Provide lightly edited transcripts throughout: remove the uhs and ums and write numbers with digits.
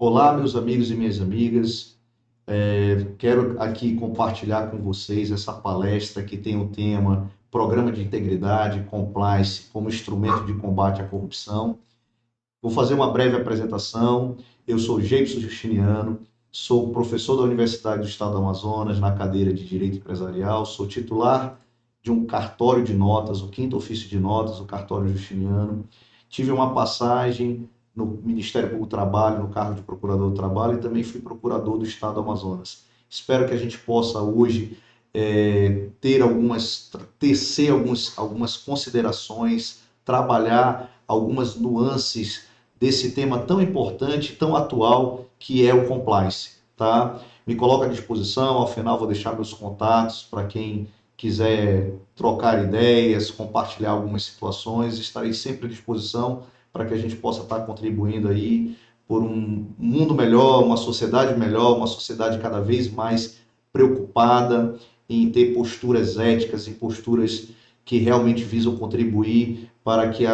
Olá, meus amigos e minhas amigas. Quero aqui compartilhar com vocês essa palestra que tem o tema Programa de Integridade e Compliance como instrumento de combate à corrupção. Vou fazer uma breve apresentação. Eu sou Gleison Justiniano, sou professor da Universidade do Estado do Amazonas na cadeira de Direito Empresarial, sou titular de um cartório de notas, o quinto ofício de notas, o cartório Justiniano. Tive uma passagem no Ministério Público do Trabalho, no cargo de procurador do trabalho, e também fui procurador do Estado do Amazonas. Espero que a gente possa hoje tecer algumas considerações, trabalhar algumas nuances desse tema tão importante, tão atual, que é o compliance, tá? Me coloco à disposição, ao final vou deixar meus contatos para quem quiser trocar ideias, compartilhar algumas situações, estarei sempre à disposição para que a gente possa estar contribuindo aí por um mundo melhor, uma sociedade cada vez mais preocupada em ter posturas éticas e posturas que realmente visam contribuir para que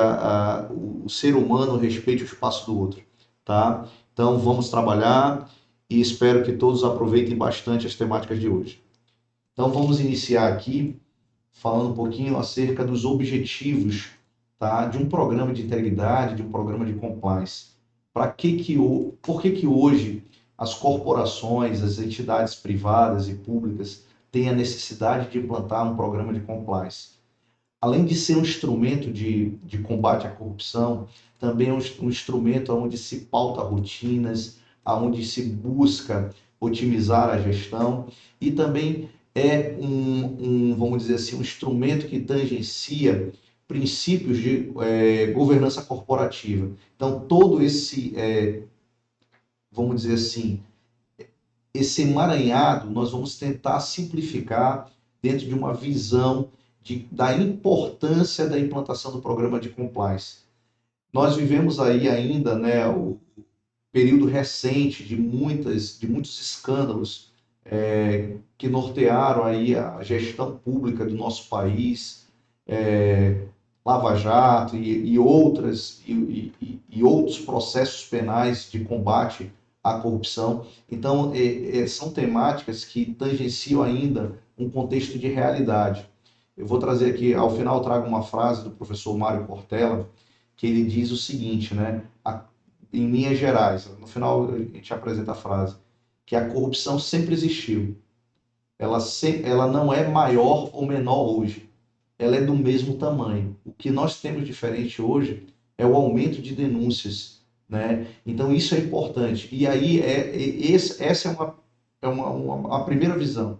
o ser humano respeite o espaço do outro, tá? Então vamos trabalhar e espero que todos aproveitem bastante as temáticas de hoje. Então vamos iniciar aqui falando um pouquinho acerca dos objetivos, tá, de um programa de integridade, de um programa de compliance. Por que hoje as corporações, as entidades privadas e públicas têm a necessidade de implantar um programa de compliance? Além de ser um instrumento de combate à corrupção, também é um instrumento onde se pauta rotinas, onde se busca otimizar a gestão e também é vamos dizer assim, um instrumento que tangencia princípios de governança corporativa. Então, todo vamos dizer assim, esse emaranhado, nós vamos tentar simplificar dentro de uma visão da importância da implantação do programa de compliance. Nós vivemos aí ainda, né, o período recente de muitos escândalos que nortearam aí a gestão pública do nosso país, Lava Jato e outros processos penais de combate à corrupção. Então, são temáticas que tangenciam ainda um contexto de realidade. Eu vou trazer aqui, ao final, trago uma frase do professor Mário Cortella, que ele diz o seguinte, né? Em linhas gerais, no final a gente apresenta a frase, que a corrupção sempre existiu. Ela não é maior ou menor hoje. Ela é do mesmo tamanho. O que nós temos diferente hoje é o aumento de denúncias, né? Então isso é importante. E aí essa é a primeira visão.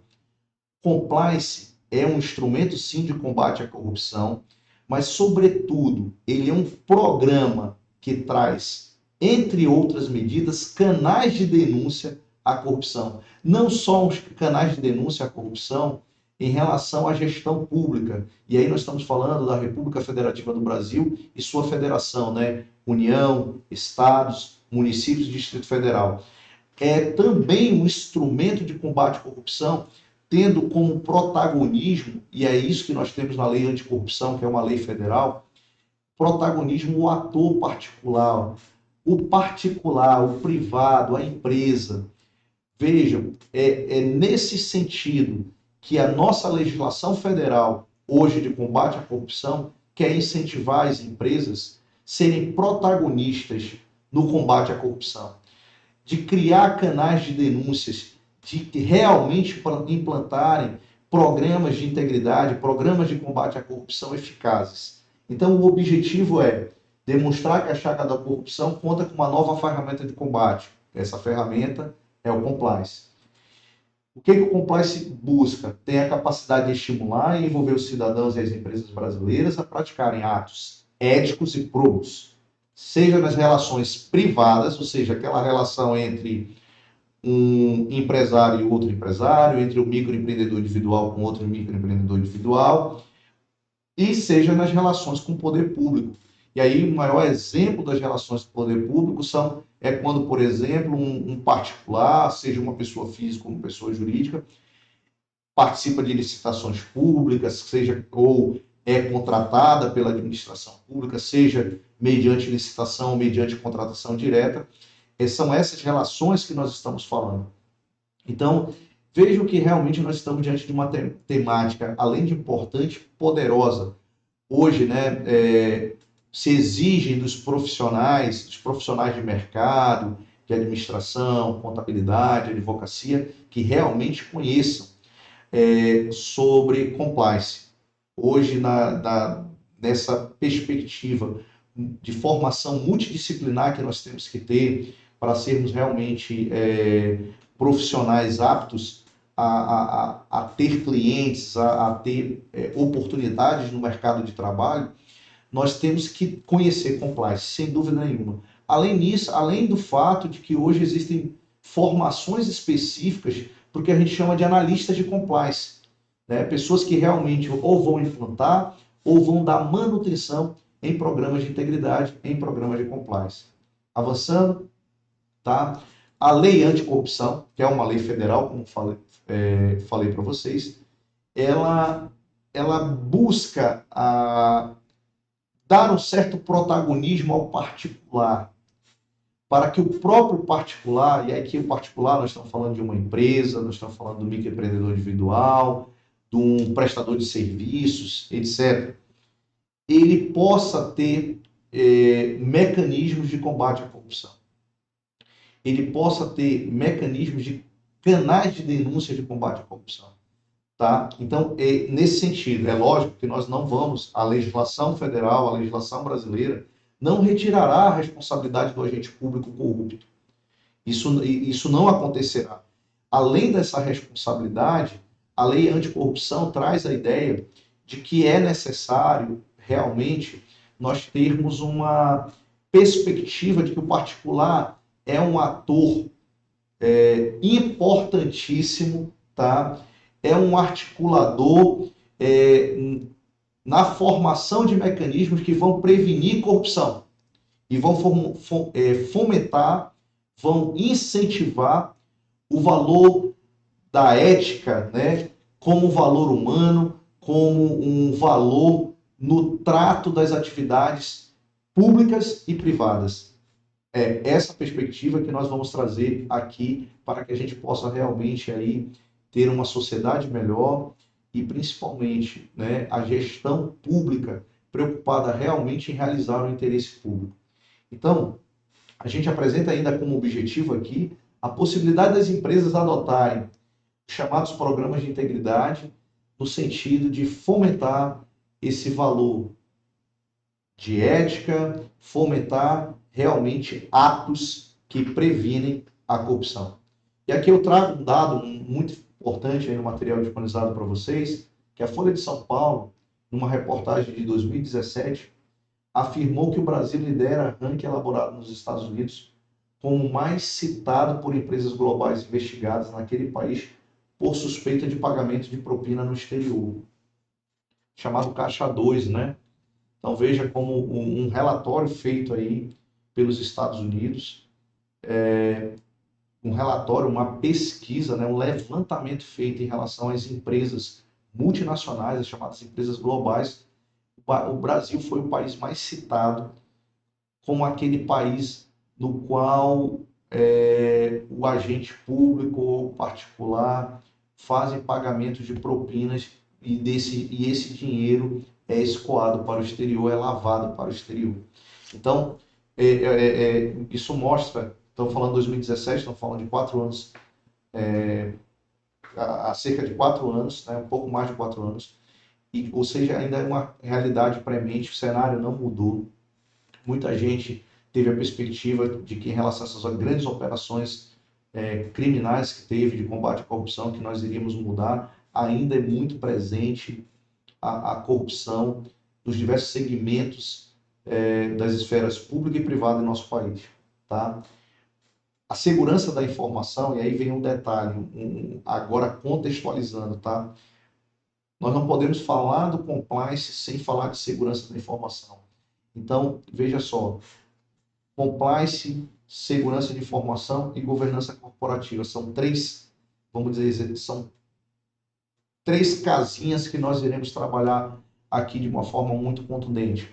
Compliance é um instrumento, sim, de combate à corrupção, mas, sobretudo, ele é um programa que traz, entre outras medidas, canais de denúncia à corrupção. Não só os canais de denúncia à corrupção em relação à gestão pública. E aí nós estamos falando da República Federativa do Brasil e sua federação, né? União, estados, municípios e Distrito Federal. É também um instrumento de combate à corrupção tendo como protagonismo, e é isso que nós temos na lei anticorrupção, que é uma lei federal, protagonismo o ator particular, o privado, a empresa. Vejam, é nesse sentido que a nossa legislação federal, hoje de combate à corrupção, quer incentivar as empresas serem protagonistas no combate à corrupção, de criar canais de denúncias, de realmente implantarem programas de integridade, programas de combate à corrupção eficazes. Então, o objetivo é demonstrar que a chaga da corrupção conta com uma nova ferramenta de combate. Essa ferramenta é o compliance. O que o compliance busca? Tem a capacidade de estimular e envolver os cidadãos e as empresas brasileiras a praticarem atos éticos e probos, seja nas relações privadas, ou seja, aquela relação entre um empresário e outro empresário, entre um microempreendedor individual com outro microempreendedor individual, e seja nas relações com o poder público. E aí o maior exemplo das relações com o poder público é quando, por exemplo, um particular, seja uma pessoa física ou uma pessoa jurídica, participa de licitações públicas, seja ou é contratada pela administração pública, seja mediante licitação ou mediante contratação direta, São essas relações que nós estamos falando. Então, vejam que realmente nós estamos diante de uma temática, além de importante, poderosa. Hoje, né, se exigem dos profissionais de mercado, de administração, contabilidade, advocacia, que realmente conheçam sobre compliance. Hoje, nessa perspectiva de formação multidisciplinar que nós temos que ter para sermos realmente profissionais aptos a ter clientes, a ter oportunidades no mercado de trabalho, nós temos que conhecer compliance, sem dúvida nenhuma. Além disso, além do fato de que hoje existem formações específicas para o que a gente chama de analistas de compliance, né? Pessoas que realmente ou vão implantar ou vão dar manutenção em programas de integridade, em programas de compliance. Avançando, tá? A lei anticorrupção, que é uma lei federal, como falei para vocês, ela busca dar um certo protagonismo ao particular, para que o próprio particular, e aqui o particular nós estamos falando de uma empresa, nós estamos falando do microempreendedor individual, de um prestador de serviços, etc., ele possa ter mecanismos de combate à corrupção. Ele possa ter mecanismos de canais de denúncia de combate à corrupção. Tá? Então, nesse sentido, é lógico que nós não vamos, a legislação federal, a legislação brasileira, não retirará a responsabilidade do agente público corrupto. Isso não acontecerá. Além dessa responsabilidade, a lei anticorrupção traz a ideia de que é necessário, realmente, nós termos uma perspectiva de que o particular é um ator importantíssimo, tá? É um articulador na formação de mecanismos que vão prevenir corrupção e vão fomentar, vão incentivar o valor da ética, né, como valor humano, como um valor no trato das atividades públicas e privadas. É essa perspectiva que nós vamos trazer aqui para que a gente possa realmente aí ter uma sociedade melhor e principalmente, né, a gestão pública preocupada realmente em realizar o interesse público. Então, a gente apresenta ainda como objetivo aqui a possibilidade das empresas adotarem chamados programas de integridade no sentido de fomentar esse valor de ética, fomentar realmente atos que previnem a corrupção. E aqui eu trago um dado muito importante aí no material disponibilizado para vocês, que a Folha de São Paulo, numa reportagem de 2017, afirmou que o Brasil lidera ranking elaborado nos Estados Unidos como mais citado por empresas globais investigadas naquele país por suspeita de pagamento de propina no exterior, chamado Caixa 2, né? Então veja como um relatório feito aí pelos Estados Unidos, um relatório, uma pesquisa, né, um levantamento feito em relação às empresas multinacionais, as chamadas empresas globais. O Brasil foi o país mais citado como aquele país no qual o agente público ou particular fazem pagamento de propinas e esse dinheiro é escoado para o exterior, é lavado para o exterior. Então, isso mostra, estamos falando de 2017, estamos falando de 4 anos, há cerca de 4 anos, né, um pouco mais de 4 anos, ou seja, ainda é uma realidade premente, o cenário não mudou. Muita gente teve a perspectiva de que em relação a essas grandes operações criminais que teve de combate à corrupção, que nós iríamos mudar, ainda é muito presente a corrupção nos diversos segmentos das esferas pública e privada em nosso país. Tá? A segurança da informação, e aí vem um detalhe, agora contextualizando, tá? Nós não podemos falar do compliance sem falar de segurança da informação. Então, veja só, compliance, segurança de informação e governança corporativa. São 3, vamos dizer, são 3 casinhas que nós iremos trabalhar aqui de uma forma muito contundente.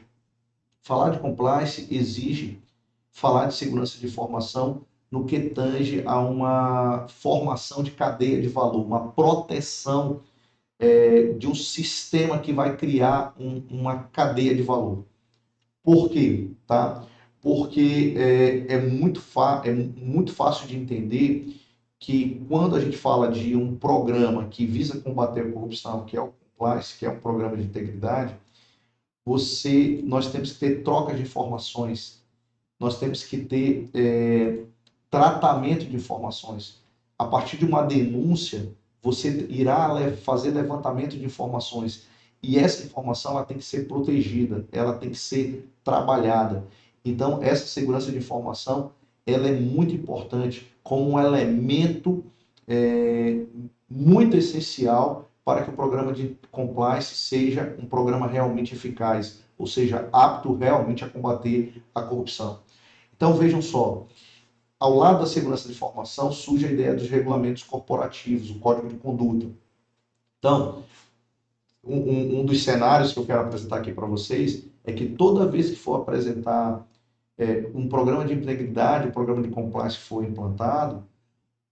Falar de compliance exige falar de segurança de informação no que tange a uma formação de cadeia de valor, uma proteção de um sistema que vai criar uma cadeia de valor. Por quê? Tá? Porque é muito fácil de entender que quando a gente fala de um programa que visa combater a corrupção, que é o Compliance, que é um programa de integridade, nós temos que ter troca de informações, nós temos que ter tratamento de informações. A partir de uma denúncia, você irá fazer levantamento de informações e essa informação ela tem que ser protegida, ela tem que ser trabalhada. Então, essa segurança de informação ela é muito importante como um elemento muito essencial para que o programa de compliance seja um programa realmente eficaz, ou seja, apto realmente a combater a corrupção. Então, vejam só, ao lado da segurança de informação surge a ideia dos regulamentos corporativos, o código de conduta. Então, um dos cenários que eu quero apresentar aqui para vocês é que toda vez que for apresentar um programa de integridade, um programa de compliance for implantado,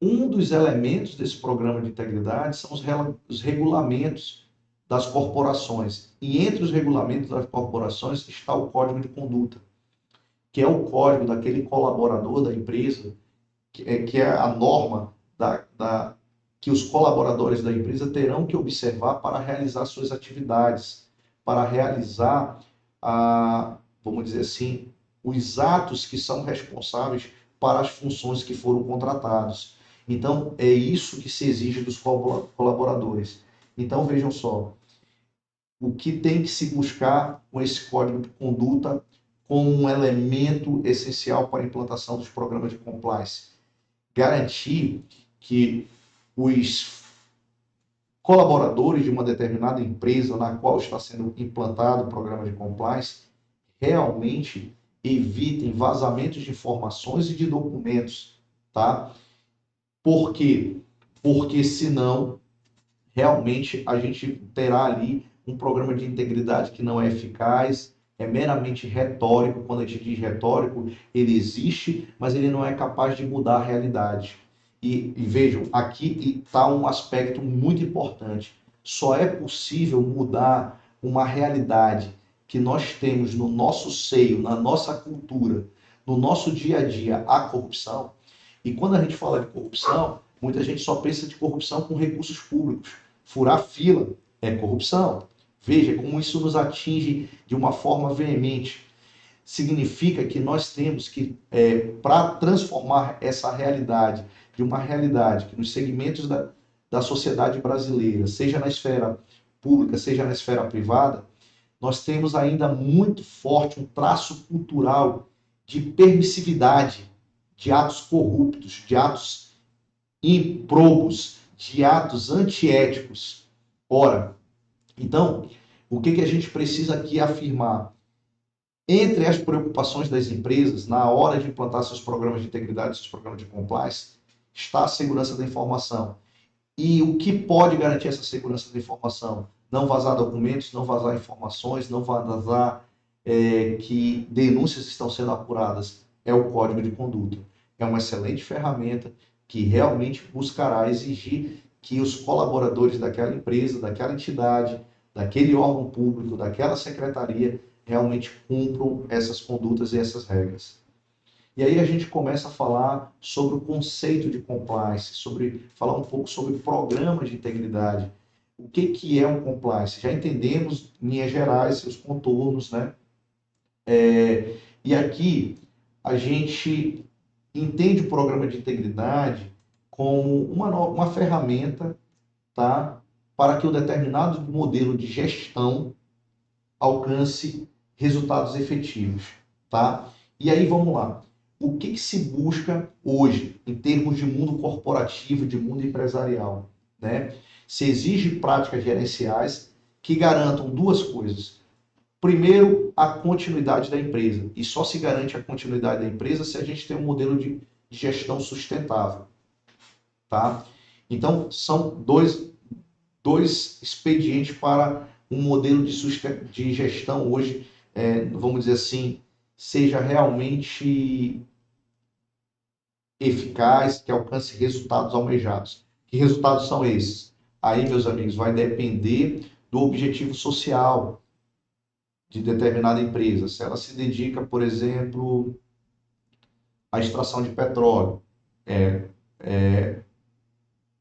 um dos elementos desse programa de integridade são os regulamentos das corporações. E entre os regulamentos das corporações está o código de conduta, que é o código daquele colaborador da empresa, que é a norma que os colaboradores da empresa terão que observar para realizar suas atividades, para realizar, vamos dizer assim, os atos que são responsáveis para as funções que foram contratados. Então, é isso que se exige dos colaboradores. Então, vejam só, o que tem que se buscar com esse código de conduta como um elemento essencial para a implantação dos programas de compliance? Garantir que os colaboradores de uma determinada empresa na qual está sendo implantado o programa de compliance realmente evitem vazamentos de informações e de documentos, tá? Por quê? Porque senão realmente a gente terá ali um programa de integridade que não é eficaz, é meramente retórico. Quando a gente diz retórico, ele existe, mas ele não é capaz de mudar a realidade. E vejam, aqui está um aspecto muito importante. Só é possível mudar uma realidade que nós temos no nosso seio, na nossa cultura, no nosso dia a dia, a corrupção. E quando a gente fala de corrupção, muita gente só pensa de corrupção com recursos públicos. Furar fila é corrupção. Veja como isso nos atinge de uma forma veemente. Significa que nós temos que, para transformar essa realidade, de uma realidade que nos segmentos da sociedade brasileira, seja na esfera pública, seja na esfera privada, nós temos ainda muito forte um traço cultural de permissividade, de atos corruptos, de atos improbos, de atos antiéticos. Ora, então, o que a gente precisa aqui afirmar? Entre as preocupações das empresas, na hora de implantar seus programas de integridade, seus programas de compliance, está a segurança da informação. E o que pode garantir essa segurança da informação? Não vazar documentos, não vazar informações, não vazar que denúncias estão sendo apuradas. É o código de conduta. É uma excelente ferramenta que realmente buscará exigir que os colaboradores daquela empresa, daquela entidade, daquele órgão público, daquela secretaria, realmente cumpram essas condutas e essas regras. E aí a gente começa a falar sobre o conceito de compliance, falar um pouco sobre programas de integridade. O que é um compliance? Já entendemos, em linhas gerais, seus contornos, né? E aqui a gente entende o programa de integridade como uma ferramenta, tá? Para que um determinado modelo de gestão alcance resultados efetivos, tá? E aí vamos lá. O que se busca hoje em termos de mundo corporativo, de mundo empresarial, né? Se exige práticas gerenciais que garantam duas coisas. Primeiro, a continuidade da empresa. E só se garante a continuidade da empresa se a gente tem um modelo de gestão sustentável, tá? Então, são dois expedientes para um modelo de gestão hoje, vamos dizer assim, seja realmente eficaz, que alcance resultados almejados. Que resultados são esses? Aí, meus amigos, vai depender do objetivo social de determinada empresa. Se ela se dedica, por exemplo, à extração de petróleo, é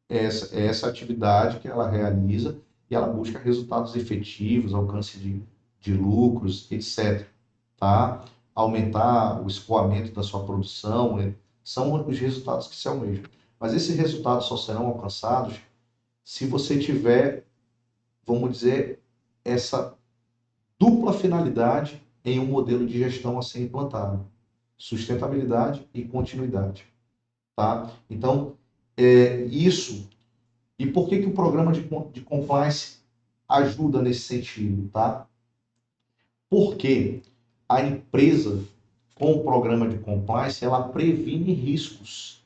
essa atividade que ela realiza e ela busca resultados efetivos, alcance de lucros, etc. Tá? Aumentar o escoamento da sua produção, são os resultados que se almejam. Mas esses resultados só serão alcançados se você tiver, vamos dizer, essa dupla finalidade em um modelo de gestão a ser implantado: sustentabilidade e continuidade. Tá? Então, isso. E por que o programa de compliance ajuda nesse sentido? Tá? Porque a empresa, com o programa de compliance, ela previne riscos.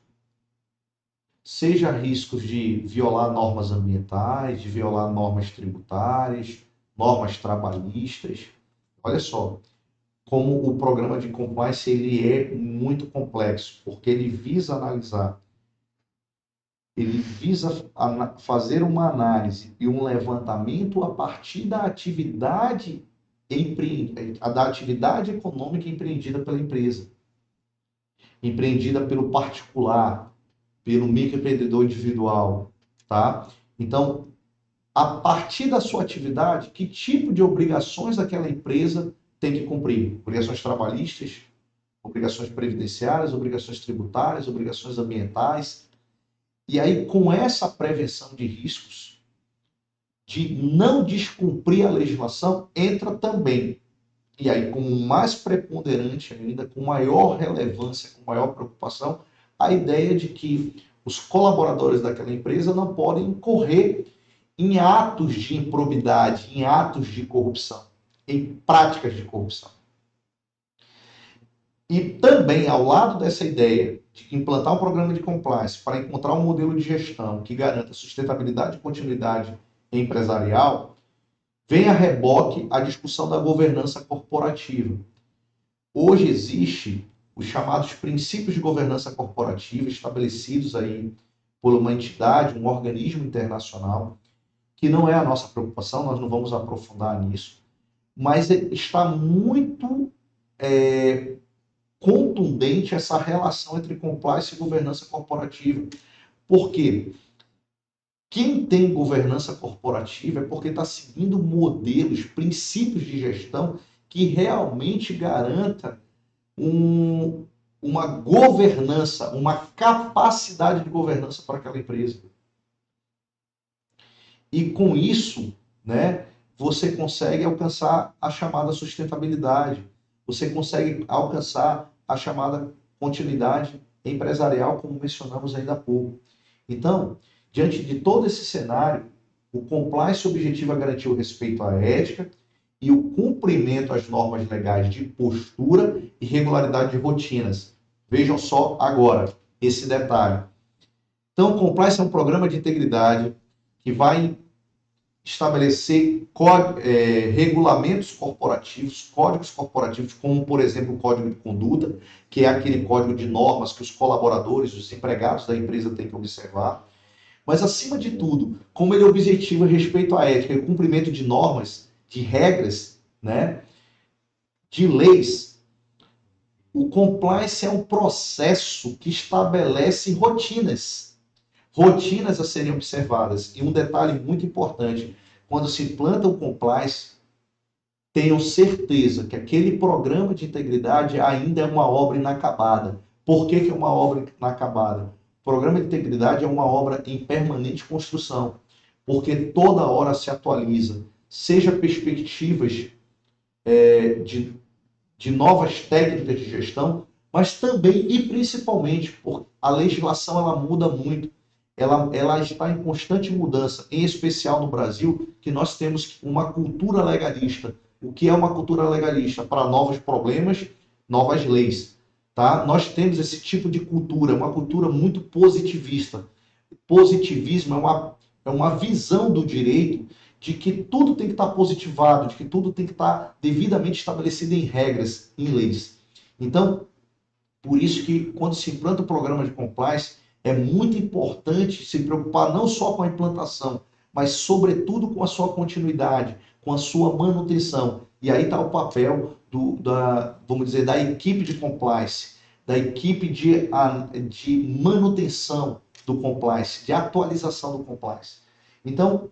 Seja riscos de violar normas ambientais, de violar normas tributárias, normas trabalhistas. Olha só, como o programa de compliance ele é muito complexo, porque ele visa analisar, ele visa fazer uma análise e um levantamento a partir da atividade econômica empreendida pela empresa, empreendida pelo particular, pelo microempreendedor individual, tá? Então, a partir da sua atividade, que tipo de obrigações aquela empresa tem que cumprir? Obrigações trabalhistas, obrigações previdenciárias, obrigações tributárias, obrigações ambientais. E aí, com essa prevenção de riscos, de não descumprir a legislação, entra também, e aí com mais preponderante ainda, com maior relevância, com maior preocupação, a ideia de que os colaboradores daquela empresa não podem incorrer em atos de improbidade, em atos de corrupção, em práticas de corrupção. E também, ao lado dessa ideia de implantar um programa de compliance para encontrar um modelo de gestão que garanta sustentabilidade e continuidade empresarial, vem a reboque a discussão da governança corporativa. Hoje existe os chamados princípios de governança corporativa estabelecidos aí por uma entidade, um organismo internacional, que não é a nossa preocupação, nós não vamos aprofundar nisso, mas está muito contundente essa relação entre compliance e governança corporativa. Por quê? Quem tem governança corporativa é porque está seguindo modelos, princípios de gestão que realmente garanta uma governança, uma capacidade de governança para aquela empresa. E com isso, né, você consegue alcançar a chamada sustentabilidade, você consegue alcançar a chamada continuidade empresarial, como mencionamos ainda há pouco. Então, diante de todo esse cenário, o compliance objetiva garantir o respeito à ética e o cumprimento às normas legais de postura e regularidade de rotinas. Vejam só agora esse detalhe. Então, o compliance é um programa de integridade que vai estabelecer regulamentos corporativos, códigos corporativos, como, por exemplo, o Código de Conduta, que é aquele código de normas que os colaboradores, os empregados da empresa têm que observar. Mas, acima de tudo, como ele objetiva respeito à ética e o cumprimento de normas, de regras, né, de leis, o compliance é um processo que estabelece rotinas a serem observadas. E um detalhe muito importante, quando se implanta o compliance, tenham certeza que aquele programa de integridade ainda é uma obra inacabada. Por que é uma obra inacabada? O programa de integridade é uma obra em permanente construção, porque toda hora se atualiza, seja perspectivas de novas técnicas de gestão, mas também e principalmente, porque a legislação ela muda muito. Ela está em constante mudança, em especial no Brasil, que nós temos uma cultura legalista. O que é uma cultura legalista? Para novos problemas, novas leis. Tá? Nós temos esse tipo de cultura, uma cultura muito positivista. Positivismo é uma visão do direito de que tudo tem que estar positivado, de que tudo tem que estar devidamente estabelecido em regras, em leis. Então, Por isso que, quando se implanta o programa de compliance, é muito importante se preocupar não só com a implantação, mas, sobretudo, com a sua continuidade, com a sua manutenção. E aí está o papel vamos dizer, da equipe de compliance, da equipe de manutenção do compliance, de atualização do compliance. Então,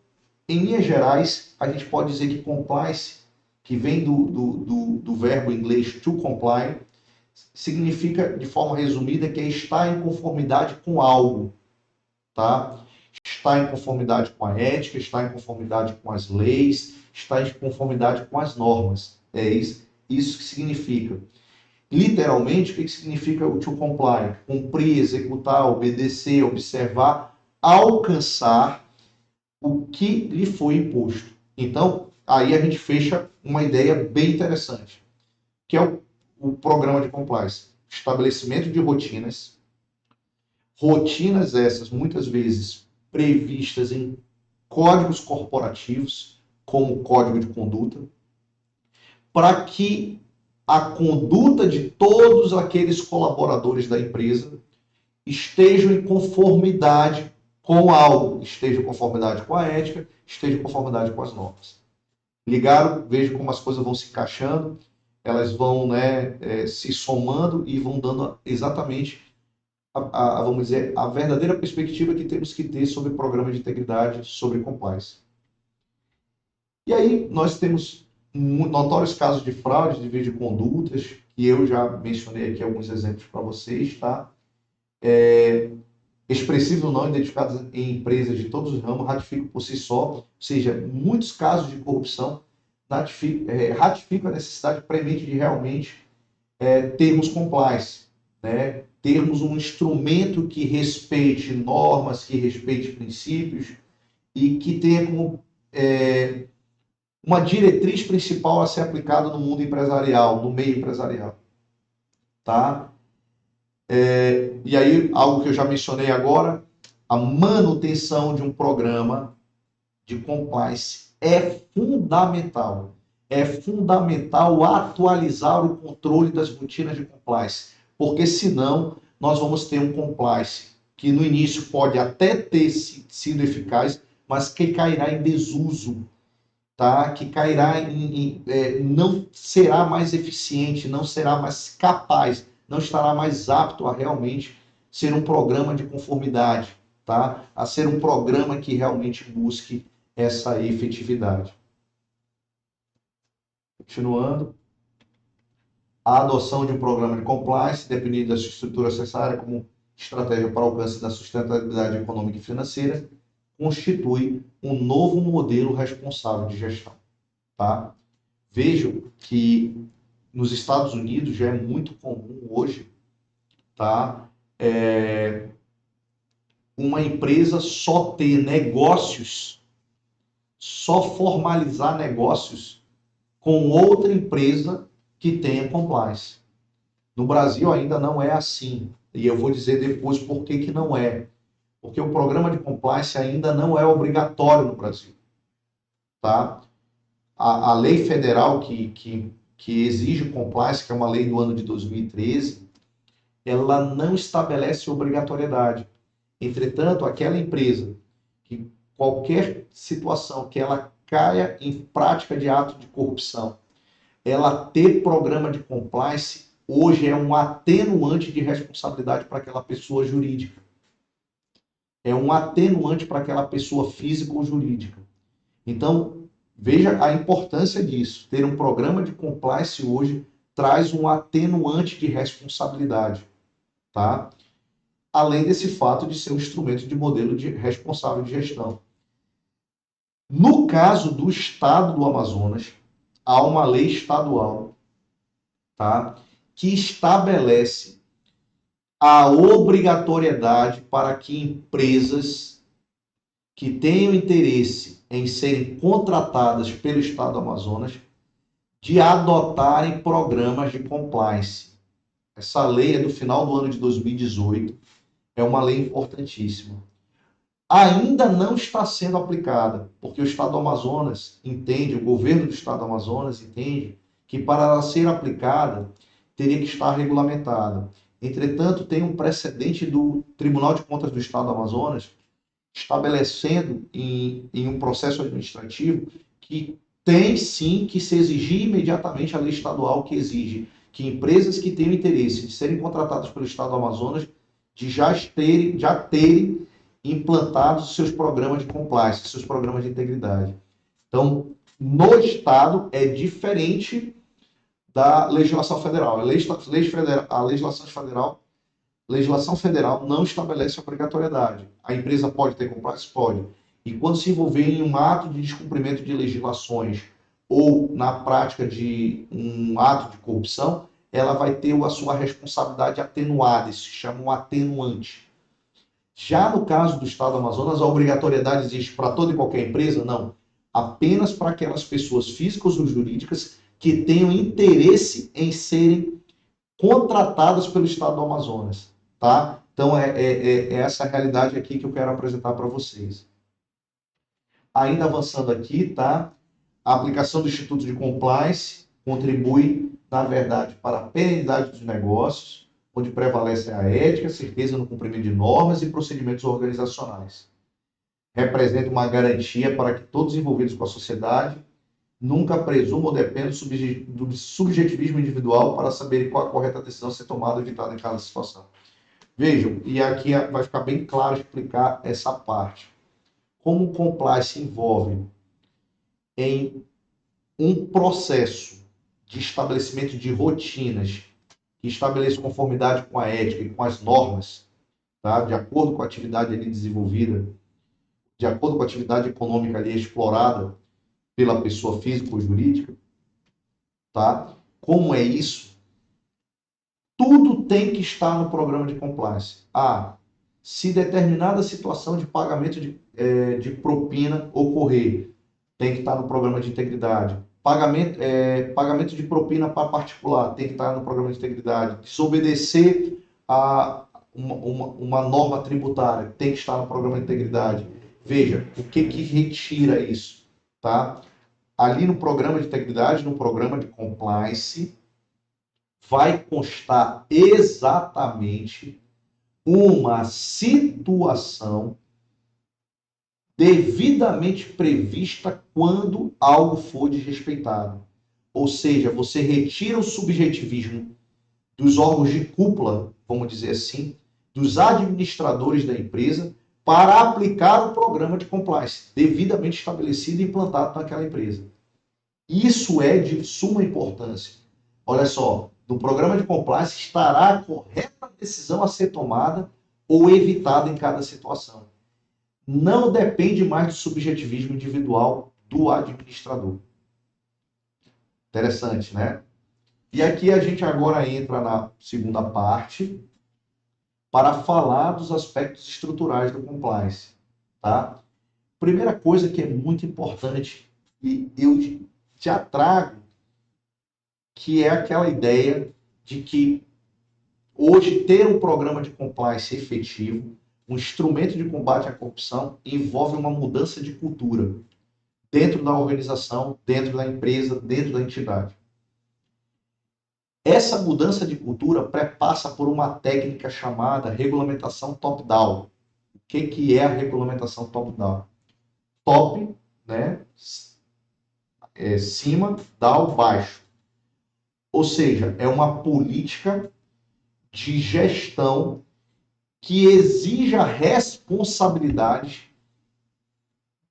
em linhas gerais, a gente pode dizer que compliance, que vem do verbo inglês to comply, significa, de forma resumida, que é estar em conformidade com algo, tá? Estar em conformidade com a ética, estar em conformidade com as leis, estar em conformidade com as normas. É isso que significa. Literalmente, o que significa o to comply? Cumprir, executar, obedecer, observar, alcançar o que lhe foi imposto. Então, aí a gente fecha uma ideia bem interessante, que é o programa de compliance. Estabelecimento de rotinas essas muitas vezes previstas em códigos corporativos, como o código de conduta, para que a conduta de todos aqueles colaboradores da empresa estejam em conformidade com algo, esteja em conformidade com a ética, esteja em conformidade com as normas. Ligaram? Veja como as coisas vão se encaixando, elas vão se somando e vão dando exatamente, vamos dizer, a verdadeira perspectiva que temos que ter sobre o programa de integridade, sobre compliance. E aí nós temos notórios casos de fraude, de desvio de condutas, que eu já mencionei aqui alguns exemplos para vocês, tá? Expressivos ou não identificados em empresas de todos os ramos, ratificam por si só, ou seja, muitos casos de corrupção ratificam a necessidade premente de realmente termos compliance, né? Termos um instrumento que respeite normas, que respeite princípios e que tenha como uma diretriz principal a ser aplicada no mundo empresarial, no meio empresarial, tá? E aí, algo que eu já mencionei agora, a manutenção de um programa de compliance é fundamental. É fundamental atualizar o controle das rotinas de compliance, porque senão nós vamos ter um compliance que no início pode até ter sido eficaz, mas que cairá em desuso, tá? Que cairá não será mais eficiente, não será mais capaz, não estará mais apto a realmente ser um programa de conformidade, tá? A ser um programa que realmente busque essa efetividade. Continuando, a adoção de um programa de compliance, dependendo da sua estrutura necessária como estratégia para o alcance da sustentabilidade econômica e financeira, constitui um novo modelo responsável de gestão. Tá? Vejam que nos Estados Unidos já é muito comum hoje, tá? Uma empresa só ter negócios, só formalizar negócios com outra empresa que tenha compliance. No Brasil ainda não é assim. E eu vou dizer depois por que não é. Porque o programa de compliance ainda não é obrigatório no Brasil. Tá? A lei federal que exige compliance, que é uma lei do ano de 2013, ela não estabelece obrigatoriedade. Entretanto, aquela empresa que qualquer situação que ela caia em prática de ato de corrupção, ela ter programa de compliance hoje é um atenuante de responsabilidade para aquela pessoa jurídica. É um atenuante para aquela pessoa física ou jurídica. Então, veja a importância disso. Ter um programa de compliance hoje traz um atenuante de responsabilidade, tá? Além desse fato de ser um instrumento de modelo de responsável de gestão. No caso do Estado do Amazonas, há uma lei estadual, tá, que estabelece a obrigatoriedade para que empresas que tenham interesse em serem contratadas pelo Estado do Amazonas de adotarem programas de compliance. Essa lei é do final do ano de 2018, é uma lei importantíssima. Ainda não está sendo aplicada, porque o Estado do Amazonas entende, o governo do Estado do Amazonas entende que para ela ser aplicada, teria que estar regulamentada. Entretanto, tem um precedente do Tribunal de Contas do Estado do Amazonas estabelecendo em um processo administrativo que tem sim que se exigir imediatamente a lei estadual que exige que empresas que tenham interesse de serem contratadas pelo Estado do Amazonas de já terem implantados seus programas de compliance, seus programas de integridade. Então, no Estado é diferente da legislação federal. A legislação federal não estabelece obrigatoriedade. A empresa pode ter compliance? Pode. E quando se envolver em um ato de descumprimento de legislações ou na prática de um ato de corrupção, ela vai ter a sua responsabilidade atenuada, isso se chama um atenuante. Já no caso do Estado do Amazonas, a obrigatoriedade existe para toda e qualquer empresa? Não. Apenas para aquelas pessoas físicas ou jurídicas que tenham interesse em serem contratadas pelo Estado do Amazonas. Tá? Então, é essa a realidade aqui que eu quero apresentar para vocês. Ainda avançando aqui, tá? A aplicação do Instituto de Compliance contribui, na verdade, para a perenidade dos negócios, onde prevalece a ética, a certeza no cumprimento de normas e procedimentos organizacionais. Representa uma garantia para que todos envolvidos com a sociedade nunca presumam ou dependam do subjetivismo individual para saberem qual a correta decisão a ser tomada e evitada em cada situação. Vejam, e aqui vai ficar bem claro explicar essa parte. Como o compliance se envolve em um processo de estabelecimento de rotinas que estabeleça conformidade com a ética e com as normas, tá? De acordo com a atividade ali desenvolvida, de acordo com a atividade econômica ali explorada pela pessoa física ou jurídica, tá? Como é isso? Tudo tem que estar no programa de compliance. Se determinada situação de pagamento de propina ocorrer, tem que estar no programa de integridade. Pagamento de propina para particular, tem que estar no programa de integridade. Desobedecer a uma norma tributária, tem que estar no programa de integridade. Veja, o que retira isso? Tá? Ali no programa de integridade, no programa de compliance, vai constar exatamente uma situação devidamente prevista quando algo for desrespeitado. Ou seja, você retira o subjetivismo dos órgãos de cúpula, vamos dizer assim, dos administradores da empresa, para aplicar o programa de compliance, devidamente estabelecido e implantado naquela empresa. Isso é de suma importância. Olha só, no programa de compliance estará a correta decisão a ser tomada ou evitada em cada situação. Não depende mais do subjetivismo individual do administrador. Interessante, né? E aqui a gente agora entra na segunda parte para falar dos aspectos estruturais do compliance, tá? Primeira coisa que é muito importante e eu já trago, que é aquela ideia de que hoje ter um programa de compliance efetivo, um instrumento de combate à corrupção, envolve uma mudança de cultura dentro da organização, dentro da empresa, dentro da entidade. Essa mudança de cultura passa por uma técnica chamada regulamentação top-down. O que é a regulamentação top-down? Top, né? Cima, down, baixo. Ou seja, é uma política de gestão que exija responsabilidade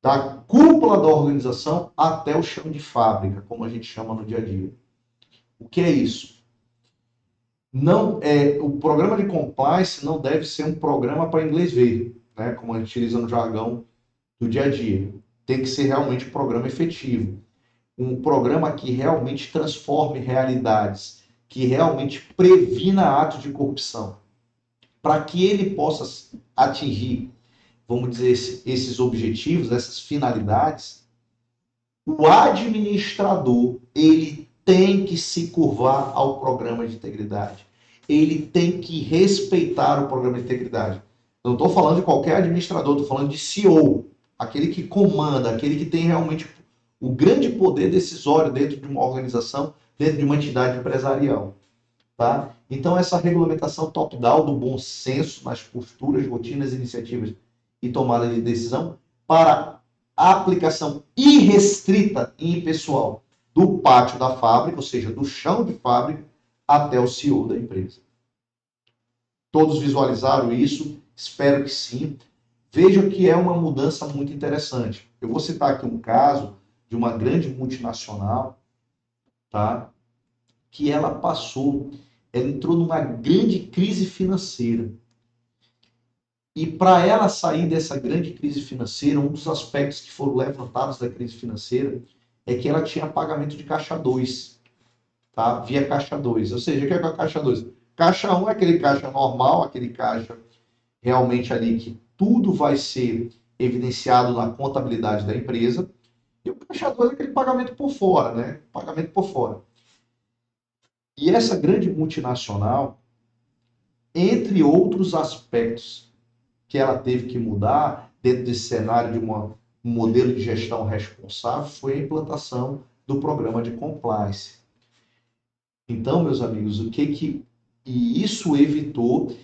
da cúpula da organização até o chão de fábrica, como a gente chama no dia a dia. O que é isso? O programa de compliance não deve ser um programa para inglês ver, né, como a gente utiliza no jargão do dia a dia. Tem que ser realmente um programa efetivo. Um programa que realmente transforme realidades, que realmente previna atos de corrupção, para que ele possa atingir, vamos dizer, esses objetivos, essas finalidades. O administrador, ele tem que se curvar ao programa de integridade. Ele tem que respeitar o programa de integridade. Eu não estou falando de qualquer administrador, estou falando de CEO, aquele que comanda, aquele que tem realmente o grande poder decisório dentro de uma organização, dentro de uma entidade empresarial. tá? Então, essa regulamentação top-down do bom senso nas posturas, rotinas, iniciativas e tomada de decisão para a aplicação irrestrita e impessoal do pátio da fábrica, ou seja, do chão de fábrica, até o CEO da empresa. Todos visualizaram isso? Espero que sim. Vejam que é uma mudança muito interessante. Eu vou citar aqui um caso de uma grande multinacional, tá? Que ela entrou numa grande crise financeira. E para ela sair dessa grande crise financeira, um dos aspectos que foram levantados da crise financeira é que ela tinha pagamento de caixa 2, tá? Via caixa 2. Ou seja, o que é a caixa 2? Caixa 1 é aquele caixa normal, aquele caixa realmente ali que tudo vai ser evidenciado na contabilidade da empresa. E o caixa 2 é aquele pagamento por fora, né? Pagamento por fora. E essa grande multinacional, entre outros aspectos que ela teve que mudar dentro desse cenário de um modelo de gestão responsável, foi a implantação do programa de compliance. Então, meus amigos, e isso evitou,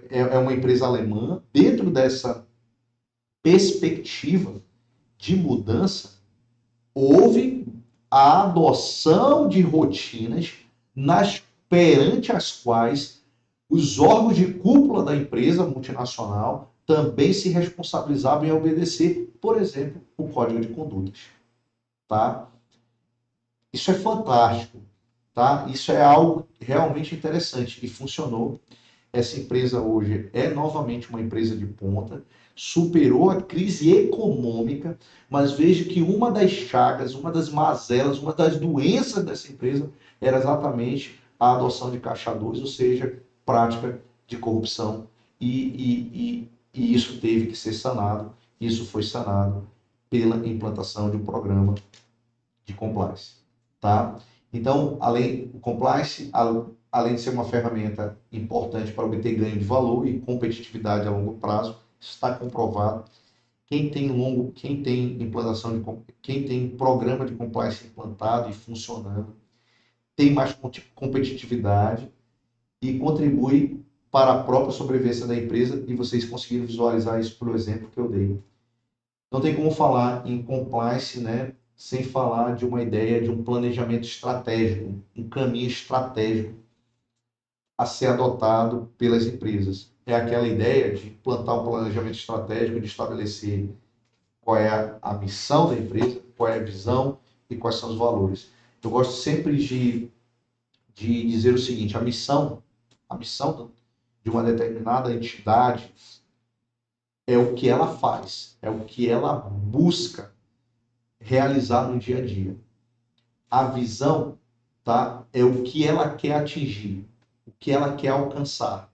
é uma empresa alemã, dentro dessa perspectiva de mudança, houve a adoção de rotinas perante as quais os órgãos de cúpula da empresa multinacional também se responsabilizavam em obedecer, por exemplo, o Código de Condutas. Tá? Isso é fantástico. Tá? Isso é algo realmente interessante e funcionou. Essa empresa hoje é novamente uma empresa de ponta, superou a crise econômica, mas vejo que uma das chagas, uma das mazelas, uma das doenças dessa empresa era exatamente a adoção de caixa 2, ou seja, prática de corrupção. E isso teve que ser sanado. Isso foi sanado pela implantação de um programa de compliance. Tá? Então, o compliance, além de ser uma ferramenta importante para obter ganho de valor e competitividade a longo prazo, está comprovado. Quem tem programa de compliance implantado e funcionando, tem mais competitividade e contribui para a própria sobrevivência da empresa, e vocês conseguiram visualizar isso pelo exemplo que eu dei. Não tem como falar em compliance, né, sem falar de uma ideia de um planejamento estratégico, um caminho estratégico a ser adotado pelas empresas. É aquela ideia de implantar um planejamento estratégico, de estabelecer qual é a missão da empresa, qual é a visão e quais são os valores. Eu gosto sempre de dizer o seguinte: a missão de uma determinada entidade é o que ela faz, é o que ela busca realizar no dia a dia. A visão, tá, é o que ela quer atingir, o que ela quer alcançar.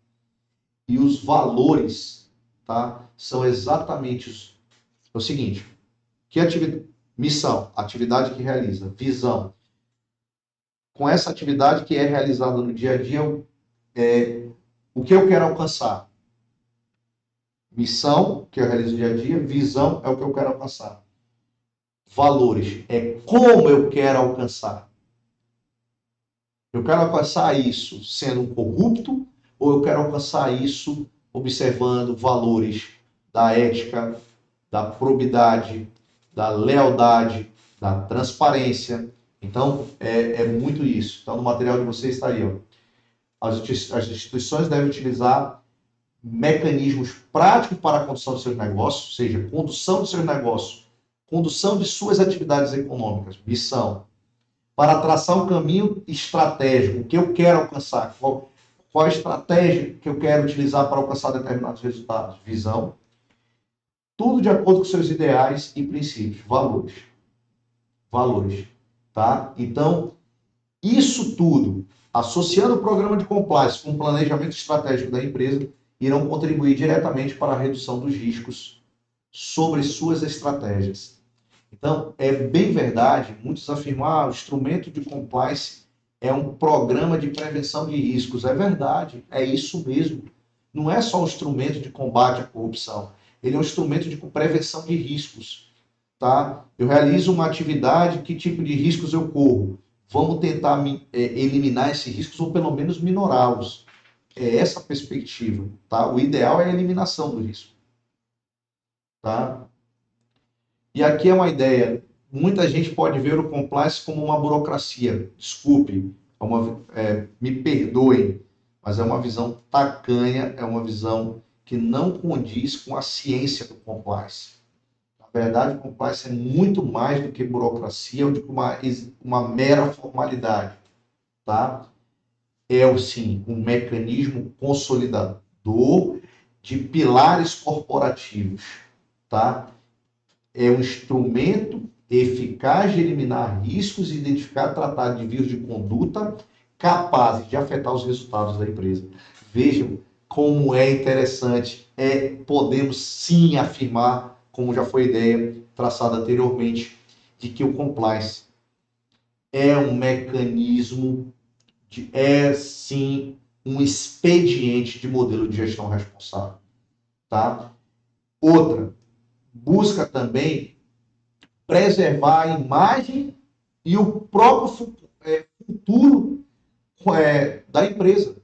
E os valores, tá, são exatamente o seguinte: missão, atividade que realiza; visão, com essa atividade que é realizada no dia a dia, o que eu quero alcançar. Missão, que eu realizo no dia a dia; visão é o que eu quero alcançar. Valores é como eu quero alcançar. Eu quero alcançar isso sendo um corrupto, ou eu quero alcançar isso observando valores da ética, da probidade, da lealdade, da transparência. Então, é muito isso. Então, no material de vocês está aí. Ó. As instituições devem utilizar mecanismos práticos para a condução de seus negócios, ou seja, condução de seus negócios, condução de suas atividades econômicas, missão, para traçar um caminho estratégico, o que eu quero alcançar, qual a estratégia que eu quero utilizar para alcançar determinados resultados, visão, tudo de acordo com seus ideais e princípios, valores, tá? Então, isso tudo, associando o programa de compliance com o planejamento estratégico da empresa, irão contribuir diretamente para a redução dos riscos sobre suas estratégias. Então, é bem verdade, muitos afirmam, o instrumento de compliance é um programa de prevenção de riscos. É verdade, é isso mesmo. Não é só um instrumento de combate à corrupção, ele é um instrumento de prevenção de riscos. Tá? Eu realizo uma atividade, que tipo de riscos eu corro? vamos tentar eliminar esses riscos ou pelo menos minorá-los. É essa a perspectiva, tá? O ideal é a eliminação do risco, tá? E aqui é uma ideia. Muita gente pode ver o compliance como uma burocracia. Desculpe, me perdoem, mas é uma visão tacanha, é uma visão que não condiz com a ciência do compliance. Na verdade, o compliance é muito mais do que burocracia ou do que uma mera formalidade, tá? É, sim, um mecanismo consolidador de pilares corporativos, tá? É um instrumento eficaz de eliminar riscos e identificar, tratar de desvios de conduta capazes de afetar os resultados da empresa. Vejam como é interessante, podemos sim afirmar, como já foi ideia traçada anteriormente, de que o compliance é um mecanismo, é sim um expediente de modelo de gestão responsável, tá? Outra, busca também preservar a imagem e o próprio futuro da empresa,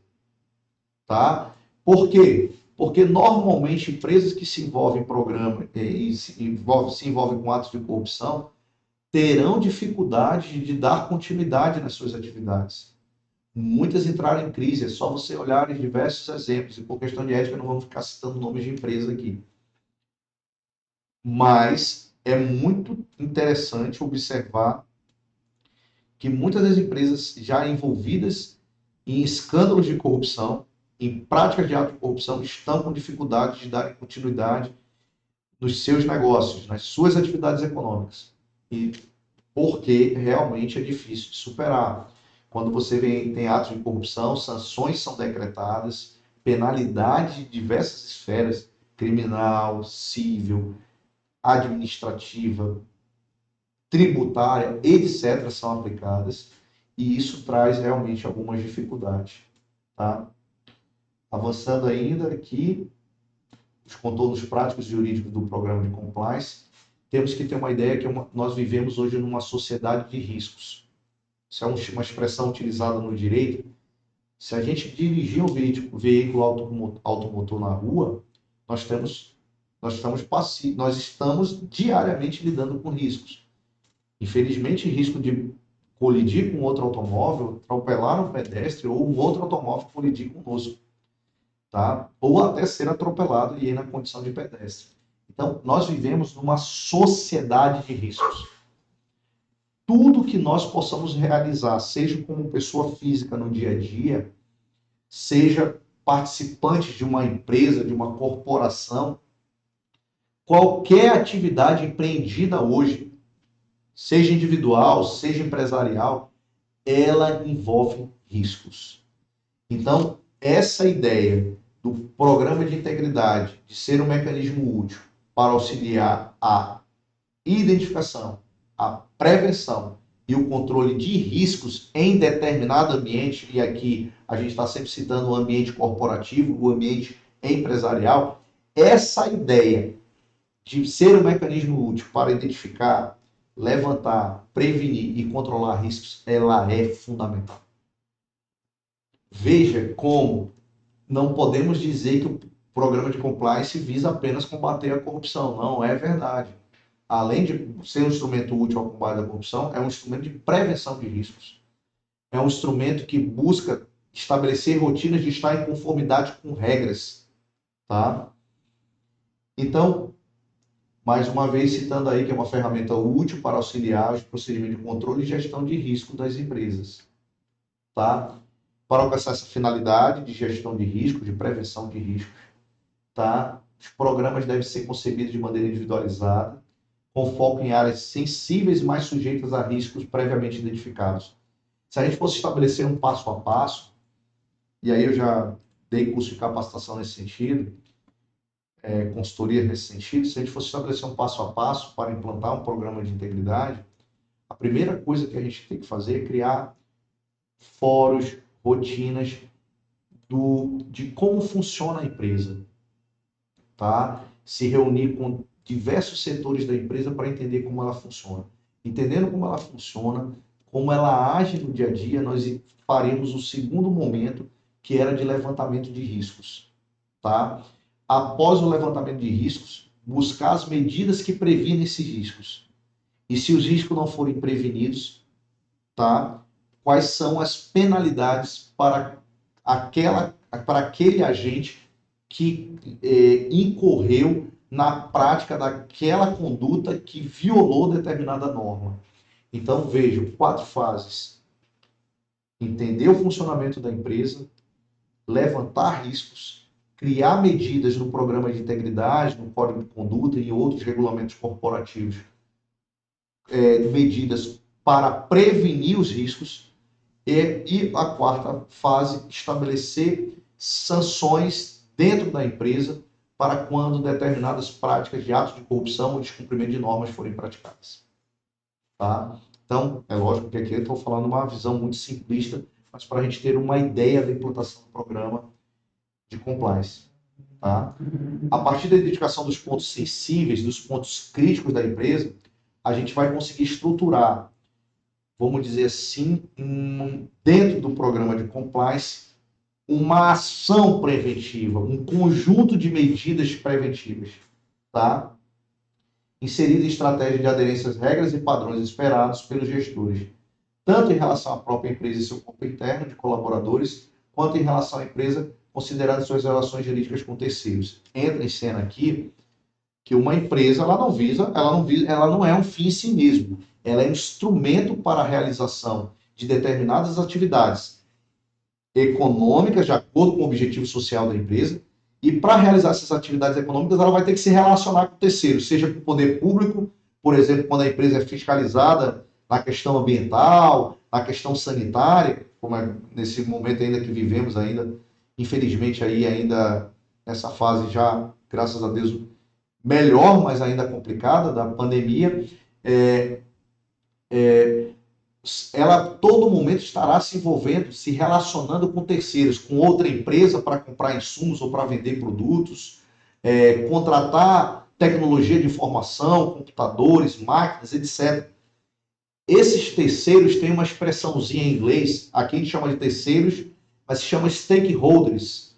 tá? Por quê? Porque normalmente empresas que se envolvem em programa e se envolvem com atos de corrupção terão dificuldade de dar continuidade nas suas atividades. Muitas entraram em crise, é só você olhar em diversos exemplos, e por questão de ética não vamos ficar citando nomes de empresa aqui. Mas é muito interessante observar que muitas das empresas já envolvidas em escândalos de corrupção, em práticas de ato de corrupção, estão com dificuldade de dar continuidade nos seus negócios, nas suas atividades econômicas. E porque realmente é difícil de superar. Quando você tem atos de corrupção, sanções são decretadas, penalidades de diversas esferas, criminal, civil, administrativa, tributária, etc., são aplicadas, e isso traz realmente algumas dificuldades. Tá? Avançando ainda aqui, os contornos práticos e jurídicos do programa de compliance, temos que ter uma ideia que nós vivemos hoje numa sociedade de riscos. Isso é uma expressão utilizada no direito. Se a gente dirigir um veículo automotor na rua, nós estamos diariamente lidando com riscos. Infelizmente, risco de colidir com outro automóvel, atropelar um pedestre ou um outro automóvel colidir conosco, tá? Ou até ser atropelado e ir na condição de pedestre. Então, nós vivemos numa sociedade de riscos. Tudo que nós possamos realizar, seja como pessoa física no dia a dia, seja participante de uma empresa, de uma corporação, qualquer atividade empreendida hoje, seja individual, seja empresarial, ela envolve riscos. Então, essa ideia do programa de integridade, de ser um mecanismo útil para auxiliar a identificação, a prevenção e o controle de riscos em determinado ambiente, e aqui a gente está sempre citando o ambiente corporativo, o ambiente empresarial, essa ideia de ser um mecanismo útil para identificar, levantar, prevenir e controlar riscos, ela é fundamental. Veja como não podemos dizer que o programa de compliance visa apenas combater a corrupção. Não é verdade. Além de ser um instrumento útil ao combate à corrupção, é um instrumento de prevenção de riscos. É um instrumento que busca estabelecer rotinas de estar em conformidade com regras. Tá? Então, mais uma vez, citando aí que é uma ferramenta útil para auxiliar os procedimentos de controle e gestão de risco das empresas. Tá? Para alcançar essa finalidade de gestão de risco, de prevenção de riscos, tá? Os programas devem ser concebidos de maneira individualizada, com foco em áreas sensíveis mais sujeitas a riscos previamente identificados. Se a gente fosse estabelecer um passo a passo, e aí eu já dei curso de capacitação nesse sentido, consultoria nesse sentido, se a gente fosse estabelecer um passo a passo para implantar um programa de integridade, a primeira coisa que a gente tem que fazer é criar fóruns, rotinas de como funciona a empresa, tá? Se reunir com diversos setores da empresa para entender como ela funciona. Entendendo como ela funciona, como ela age no dia a dia, nós faremos o segundo momento, que era de levantamento de riscos, tá? Após o levantamento de riscos, buscar as medidas que previnem esses riscos. E se os riscos não forem prevenidos, tá? Quais são as penalidades para aquele agente que incorreu na prática daquela conduta que violou determinada norma. Então, vejam, 4 fases. Entender o funcionamento da empresa, levantar riscos, criar medidas no programa de integridade, no Código de Conduta e outros regulamentos corporativos, medidas para prevenir os riscos, e a 4ª fase, estabelecer sanções dentro da empresa para quando determinadas práticas de atos de corrupção ou descumprimento de normas forem praticadas. Tá? Então, é lógico que aqui eu estou falando uma visão muito simplista, mas para a gente ter uma ideia da implantação do programa de compliance. Tá? A partir da identificação dos pontos sensíveis, dos pontos críticos da empresa, a gente vai conseguir estruturar, vamos dizer assim, dentro do programa de compliance, uma ação preventiva, um conjunto de medidas preventivas, tá? Inserida em estratégia de aderência às regras e padrões esperados pelos gestores, tanto em relação à própria empresa e seu corpo interno de colaboradores, quanto em relação à empresa, considerando suas relações jurídicas com terceiros. Entra em cena aqui que uma empresa ela não é um fim em si mesmo. Ela é um instrumento para a realização de determinadas atividades econômicas, de acordo com o objetivo social da empresa, e para realizar essas atividades econômicas, ela vai ter que se relacionar com terceiros, seja com o poder público, por exemplo, quando a empresa é fiscalizada na questão ambiental, na questão sanitária, como é nesse momento ainda que vivemos ainda, infelizmente aí ainda nessa fase já, graças a Deus, melhor, mas ainda complicada, da pandemia, ela a todo momento estará se envolvendo, se relacionando com terceiros, com outra empresa para comprar insumos ou para vender produtos, contratar tecnologia de informação, computadores, máquinas, etc. Esses terceiros têm uma expressãozinha em inglês, aqui a gente chama de terceiros, mas se chama stakeholders.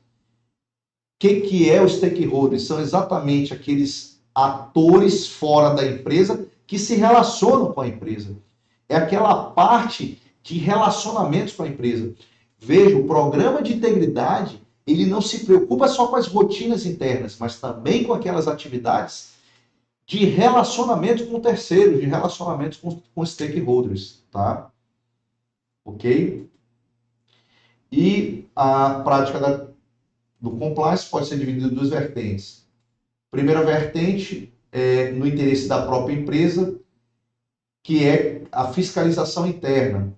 O que é os stakeholders? São exatamente aqueles atores fora da empresa que se relacionam com a empresa. É aquela parte de relacionamentos com a empresa. Veja, o programa de integridade, ele não se preocupa só com as rotinas internas, mas também com aquelas atividades de relacionamento com terceiros, de relacionamento com stakeholders, tá? Ok? E a prática do compliance pode ser dividida em 2 vertentes. Primeira vertente é no interesse da própria empresa, que é a fiscalização interna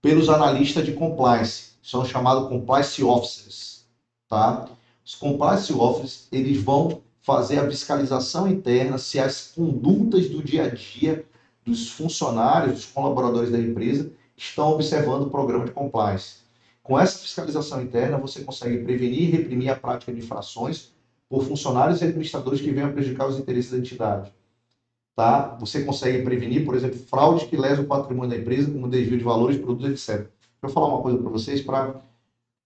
pelos analistas de compliance, são chamados compliance officers, tá? Os compliance officers, eles vão fazer a fiscalização interna se as condutas do dia a dia dos funcionários, dos colaboradores da empresa estão observando o programa de compliance. Com essa fiscalização interna, você consegue prevenir e reprimir a prática de infrações por funcionários e administradores que venham a prejudicar os interesses da entidade. Tá? Você consegue prevenir, por exemplo, fraudes que lesam o patrimônio da empresa, como desvio de valores, produtos, etc. Deixa eu falar uma coisa para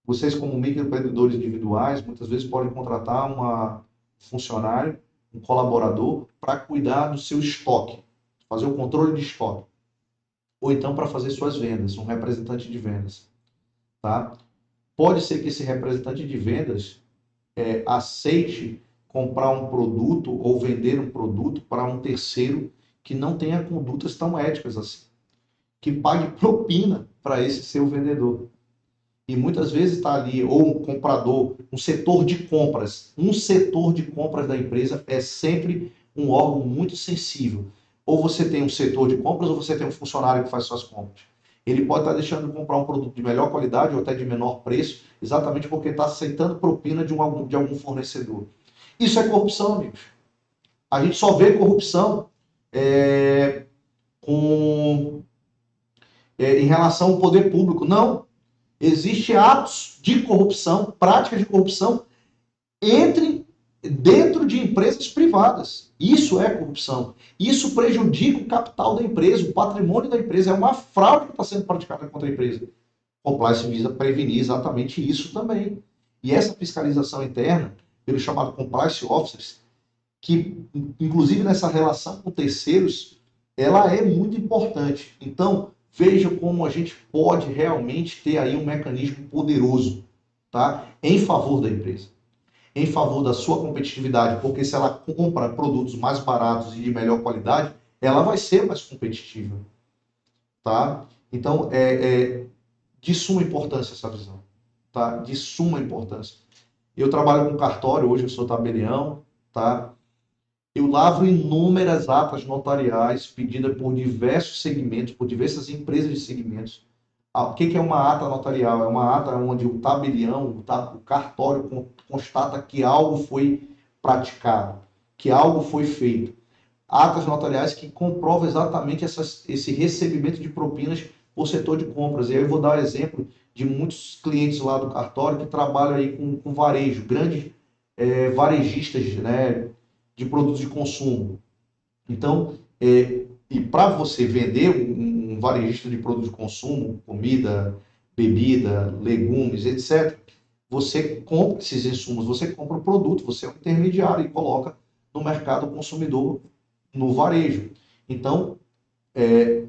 vocês, como microempreendedores individuais, muitas vezes podem contratar um funcionário, um colaborador, para cuidar do seu estoque, fazer o controle de estoque. Ou então para fazer suas vendas, um representante de vendas. Tá? Pode ser que esse representante de vendas aceite comprar um produto ou vender um produto para um terceiro que não tenha condutas tão éticas assim, que pague propina para esse seu vendedor. E muitas vezes está ali, ou um comprador, um setor de compras. Um setor de compras da empresa é sempre um órgão muito sensível. Ou você tem um setor de compras, ou você tem um funcionário que faz suas compras. Ele pode estar deixando de comprar um produto de melhor qualidade ou até de menor preço, exatamente porque está aceitando propina de algum fornecedor. Isso é corrupção, amigos. A gente só vê corrupção em relação ao poder público. Não. Existem atos de corrupção, práticas de corrupção entre dentro de empresas privadas. Isso é corrupção. Isso prejudica o capital da empresa, o patrimônio da empresa. É uma fraude que está sendo praticada contra a empresa. Compliance visa prevenir exatamente isso também. E essa fiscalização interna, pelo chamado Compliance Officers, que, inclusive nessa relação com terceiros, ela é muito importante. Então, veja como a gente pode realmente ter aí um mecanismo poderoso, tá? Em favor da empresa, em favor da sua competitividade, porque se ela compra produtos mais baratos e de melhor qualidade, ela vai ser mais competitiva, tá? Então, é de suma importância essa visão, tá? De suma importância. Eu trabalho com cartório, hoje eu sou tabelião, tá? Eu lavro inúmeras atas notariais pedidas por diversos segmentos, por diversas empresas de segmentos. O que é uma ata notarial? É uma ata onde o tabelião, o cartório constata que algo foi praticado, que algo foi feito. Atas notariais que comprovam exatamente esse recebimento de propinas por setor de compras. E aí eu vou dar exemplo de muitos clientes lá do cartório que trabalham aí com varejo, grandes varejistas, né, de produtos de consumo. Então, e para você vender um varejista de produtos de consumo, comida, bebida, legumes, etc., você compra esses insumos, você compra o produto, você é um intermediário e coloca no mercado consumidor, no varejo. Então,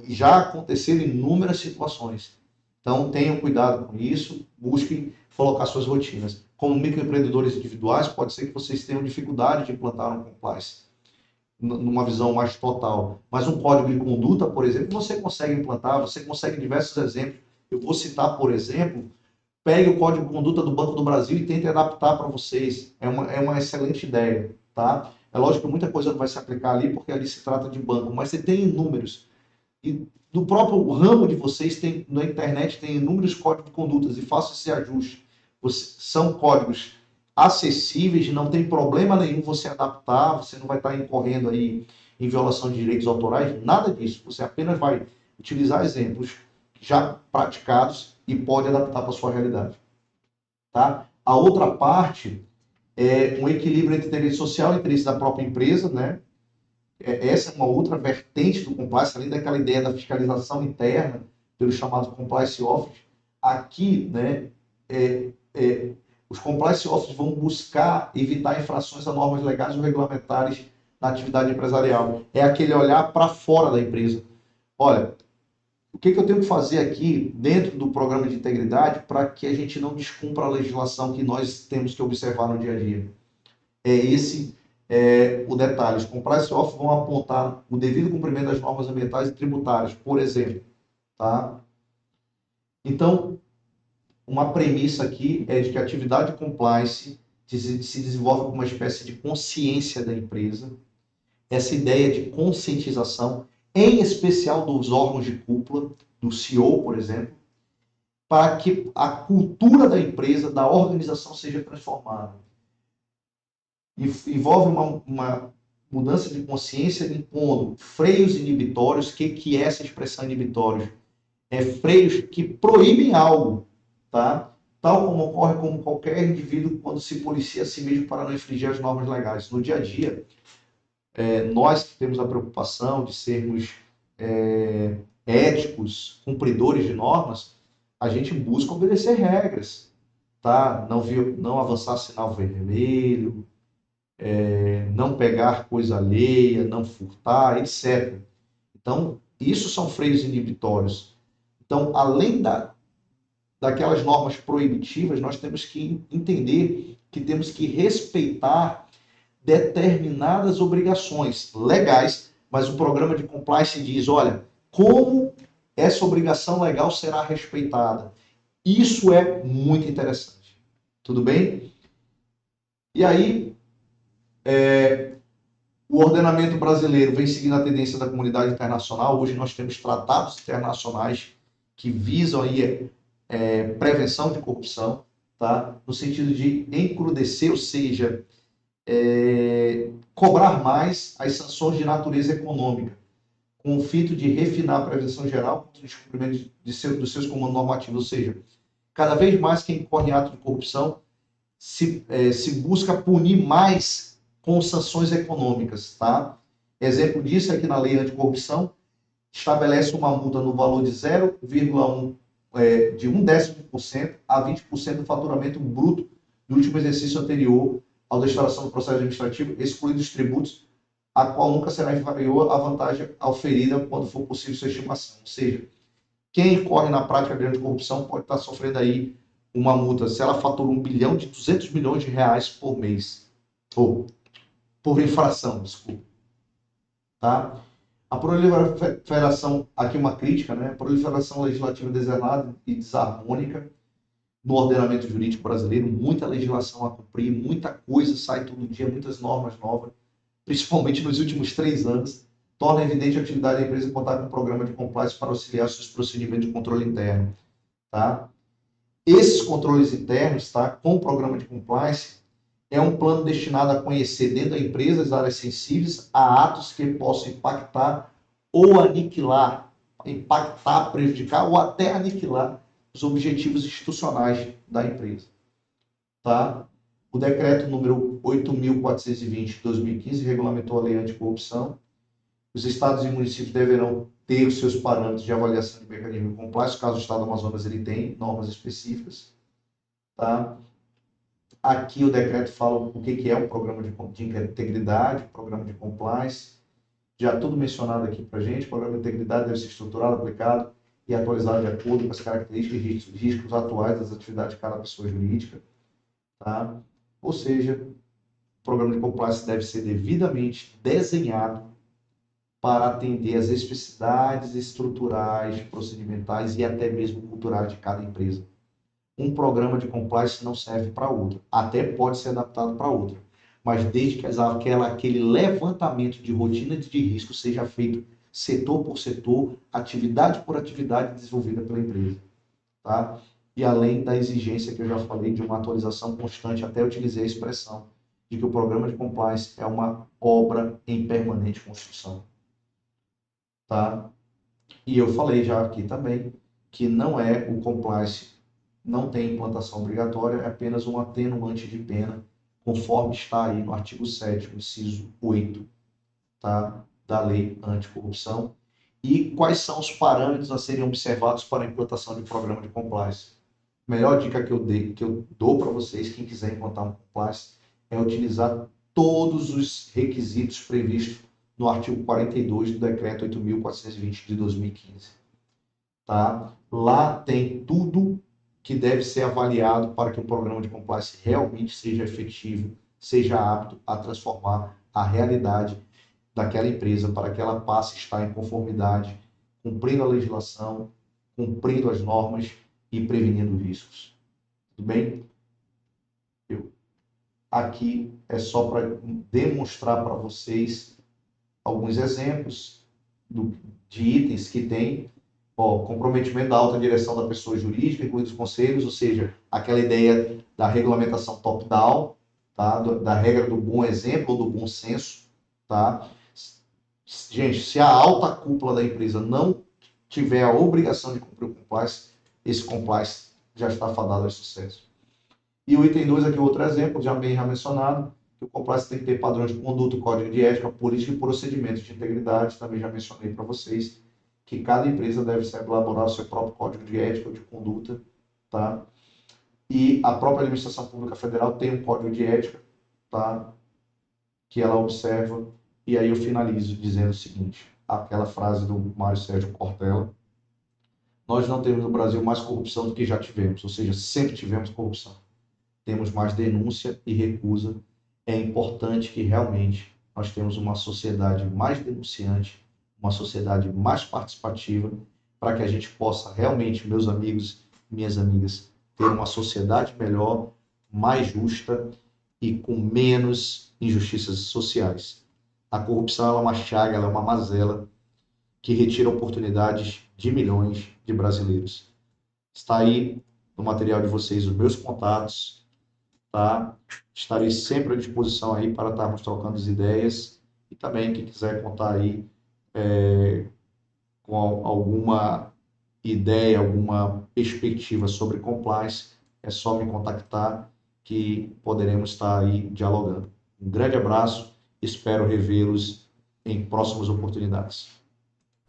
já aconteceram inúmeras situações. Então, tenham cuidado com isso, busquem colocar suas rotinas. Como microempreendedores individuais, pode ser que vocês tenham dificuldade de implantar um compliance numa visão mais total. Mas um código de conduta, por exemplo, você consegue implantar, você consegue diversos exemplos. Eu vou citar, por exemplo, pegue o código de conduta do Banco do Brasil e tente adaptar para vocês. É uma excelente ideia, tá? É lógico que muita coisa não vai se aplicar ali, porque ali se trata de banco, mas você tem inúmeros. E do próprio ramo de vocês, na internet, tem inúmeros códigos de condutas e faça esse ajuste. São códigos acessíveis, não tem problema nenhum você adaptar, você não vai estar incorrendo aí em violação de direitos autorais, nada disso. Você apenas vai utilizar exemplos já praticados e pode adaptar para a sua realidade. Tá? A outra parte é um equilíbrio entre interesse social e interesse da própria empresa, né? Essa é uma outra vertente do compliance, além daquela ideia da fiscalização interna, pelo chamado compliance office. Aqui, né, os compliance officers vão buscar evitar infrações a normas legais ou regulamentares na atividade empresarial. É aquele olhar para fora da empresa. Olha, o que eu tenho que fazer aqui dentro do programa de integridade para que a gente não descumpra a legislação que nós temos que observar no dia a dia? Esse o detalhe. Os compliance officers vão apontar o devido cumprimento das normas ambientais e tributárias, por exemplo. Tá? Então, uma premissa aqui é de que a atividade de compliance se desenvolve como uma espécie de consciência da empresa, essa ideia de conscientização, em especial dos órgãos de cúpula, do CEO, por exemplo, para que a cultura da empresa, da organização seja transformada. Envolve uma mudança de consciência impondo freios inibitórios. O que é essa expressão inibitórios? Freios que proíbem algo, tá? Tal como ocorre com qualquer indivíduo quando se policia a si mesmo para não infringir as normas legais. No dia a dia, nós que temos a preocupação de sermos éticos, cumpridores de normas, a gente busca obedecer regras, tá? Não avançar sinal vermelho, não pegar coisa alheia, não furtar, etc. Então, isso são freios inibitórios. Então, além daquelas normas proibitivas, nós temos que entender que temos que respeitar determinadas obrigações legais, mas o programa de compliance diz, olha, como essa obrigação legal será respeitada. Isso é muito interessante. Tudo bem? E aí, o ordenamento brasileiro vem seguindo a tendência da comunidade internacional. Hoje nós temos tratados internacionais que visam aí prevenção de corrupção, tá? No sentido de encrudescer, ou seja, cobrar mais as sanções de natureza econômica, com o fito de refinar a prevenção geral contra o descumprimento dos seus comandos normativos, ou seja, cada vez mais quem incorre em ato de corrupção se busca punir mais com sanções econômicas, tá? Exemplo disso é que na lei anticorrupção estabelece uma multa no valor de 0,1 de 1/10% a 20% do faturamento bruto do último exercício anterior ao da instauração do processo administrativo, excluídos os tributos, a qual nunca será inferior à vantagem oferida quando for possível sua estimação. Ou seja, quem incorre na prática de anticorrupção pode estar sofrendo aí uma multa, se ela fatura 1 bilhão, de 200 milhões de reais por mês, ou por infração, desculpa, tá? A proliferação, aqui uma crítica, né? A proliferação legislativa desernada e desarmônica no ordenamento jurídico brasileiro, muita legislação a cumprir, muita coisa sai todo dia, muitas normas novas, principalmente nos últimos 3 anos, torna evidente a atividade da empresa contar com um programa de compliance para auxiliar seus procedimentos de controle interno, tá? Esses controles internos, tá, com o programa de compliance, é um plano destinado a conhecer dentro da empresa as áreas sensíveis a atos que possam impactar ou aniquilar, impactar, prejudicar ou até aniquilar os objetivos institucionais da empresa. Tá? O decreto número 8.420 de 2015 regulamentou a lei anticorrupção. Os estados e municípios deverão ter os seus parâmetros de avaliação de mecanismo de compliance, caso o estado do Amazonas ele tenha normas específicas. Tá? Aqui o decreto fala o que é um programa de integridade, programa de compliance, já tudo mencionado aqui para a gente. O programa de integridade deve ser estruturado, aplicado e atualizado de acordo com as características e riscos atuais das atividades de cada pessoa jurídica. Tá? Ou seja, o programa de compliance deve ser devidamente desenhado para atender às especificidades estruturais, procedimentais e até mesmo culturais de cada empresa. Um programa de compliance não serve para outro, até pode ser adaptado para outro, mas desde que aquele levantamento de rotina de risco seja feito setor por setor, atividade por atividade desenvolvida pela empresa. Tá? E além da exigência que eu já falei de uma atualização constante, até utilizei a expressão de que o programa de compliance é uma obra em permanente construção. Tá? E eu falei já aqui também que não é o compliance, não tem implantação obrigatória, é apenas um atenuante de pena, conforme está aí no artigo 7º, inciso 8, tá? Da lei anticorrupção. E quais são os parâmetros a serem observados para a implantação de um programa de compliance? A melhor dica que eu dou para vocês, quem quiser implantar um compliance, é utilizar todos os requisitos previstos no artigo 42 do decreto 8.420 de 2015. Tá? Lá tem tudo que deve ser avaliado para que o programa de compliance realmente seja efetivo, seja apto a transformar a realidade daquela empresa para que ela passe a estar em conformidade, cumprindo a legislação, cumprindo as normas e prevenindo riscos. Tudo bem? Aqui é só para demonstrar para vocês alguns exemplos de itens que tem. Comprometimento da alta direção da pessoa jurídica, incluindo os conselhos, ou seja, aquela ideia da regulamentação top-down, tá? Da regra do bom exemplo ou do bom senso. Tá? Gente, se a alta cúpula da empresa não tiver a obrigação de cumprir o compliance, esse compliance já está fadado ao sucesso. E o item 2 aqui, outro exemplo, já mencionado, que o compliance tem que ter padrões de conduta, código de ética, política e procedimentos de integridade, também já mencionei para vocês, que cada empresa deve elaborar o seu próprio código de ética ou de conduta, tá? E a própria Administração Pública Federal tem um código de ética, tá? Que ela observa, e aí eu finalizo dizendo o seguinte, aquela frase do Mário Sérgio Cortella: nós não temos no Brasil mais corrupção do que já tivemos, ou seja, sempre tivemos corrupção. Temos mais denúncia e recusa. É importante que realmente nós tenhamos uma sociedade mais denunciante, uma sociedade mais participativa, para que a gente possa realmente, meus amigos e minhas amigas, ter uma sociedade melhor, mais justa e com menos injustiças sociais. A corrupção é uma chaga, ela é uma mazela que retira oportunidades de milhões de brasileiros. Está aí no material de vocês os meus contatos, tá? Estarei sempre à disposição aí para estarmos trocando as ideias, e também quem quiser contar aí com alguma ideia, alguma perspectiva sobre compliance, é só me contactar que poderemos estar aí dialogando. Um grande abraço, espero revê-los em próximas oportunidades.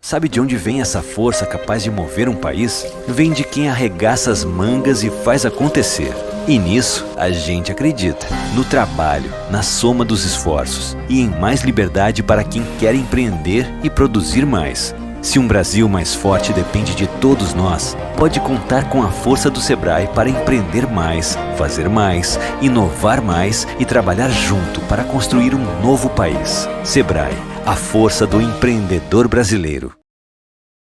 Sabe de onde vem essa força capaz de mover um país? Vem de quem arregaça as mangas e faz acontecer. E nisso, a gente acredita. No trabalho, na soma dos esforços e em mais liberdade para quem quer empreender e produzir mais. Se um Brasil mais forte depende de todos nós, pode contar com a força do Sebrae para empreender mais, fazer mais, inovar mais e trabalhar junto para construir um novo país. Sebrae, a força do empreendedor brasileiro.